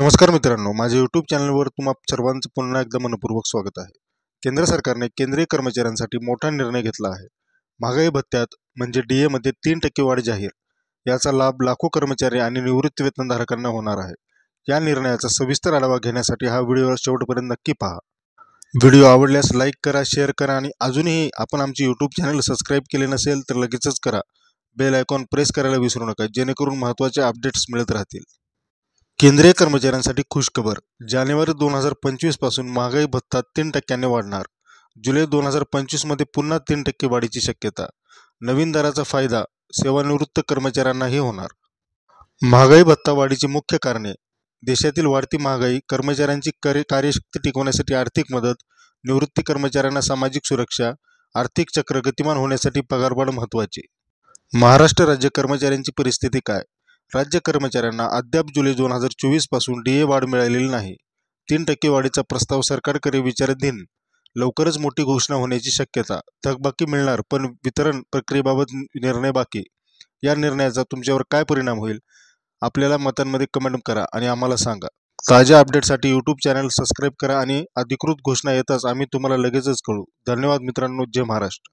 नमस्कार मित्रांनो, माझ्या यूट्यूब चॅनलवर तुम्हा सर्वांचं पुन्हा एकदा मनपूर्वक स्वागत आहे. केंद्र सरकारने केंद्रीय कर्मचाऱ्यांसाठी मोठा निर्णय घेतला आहे. महागाई भत्त्यात म्हणजे DA मध्ये 3% वाढ जाहीर. याचा लाभ लाखो कर्मचारी आणि निवृत्ती वेतनधारकांना होणार आहे. या निर्णयाचा सविस्तर आढावा घेण्यासाठी हा व्हिडिओ शेवटपर्यंत नक्की पहा. व्हिडिओ आवडल्यास लाईक करा, शेअर करा आणि अजूनही आपण आमचे यूट्यूब चॅनल सबस्क्राईब केले नसेल तर लगेचच करा. बेल आयकॉन प्रेस करायला विसरू नका, जेणेकरून महत्त्वाचे अपडेट्स मिळत राहतील. केंद्रीय कर्मचाऱ्यांसाठी खुशखबर. जानेवारी 2025 पासून महागाई भत्ता 3% वाढणार. जुलै 2025 मध्ये पुन्हा 3% वाढीची शक्यता. नवीन दराचा फायदा सेवानिवृत्त कर्मचाऱ्यांनाही होणार. महागाई भत्ता वाढीची मुख्य कारणे: देशातील वाढती महागाई, कर्मचाऱ्यांची कार्यशक्ती टिकवण्यासाठी आर्थिक मदत, निवृत्ती कर्मचाऱ्यांना सामाजिक सुरक्षा, आर्थिक चक्र गतिमान होण्यासाठी पगारवाढ महत्त्वाची. महाराष्ट्र राज्य कर्मचाऱ्यांची परिस्थिती काय? राज्य कर्मचाऱ्यांना अद्याप जुलै 2024 पासून DA वाढ मिळालेली नाही. 3% वाढीचा प्रस्ताव सरकारकडे विचाराधीन. लवकरच मोठी घोषणा होण्याची शक्यता. थकबाकी मिळणार, पण वितरण प्रक्रियेबाबत निर्णय बाकी. या निर्णयाचा तुमच्यावर काय परिणाम होईल? आपल्याला मतांमध्ये कमेंट करा आणि आम्हाला सांगा. ताज्या अपडेटसाठी यूट्यूब चॅनल सबस्क्राईब करा आणि अधिकृत घोषणा येताच आम्ही तुम्हाला लगेचच कळवू. धन्यवाद मित्रांनो. जय महाराष्ट्र.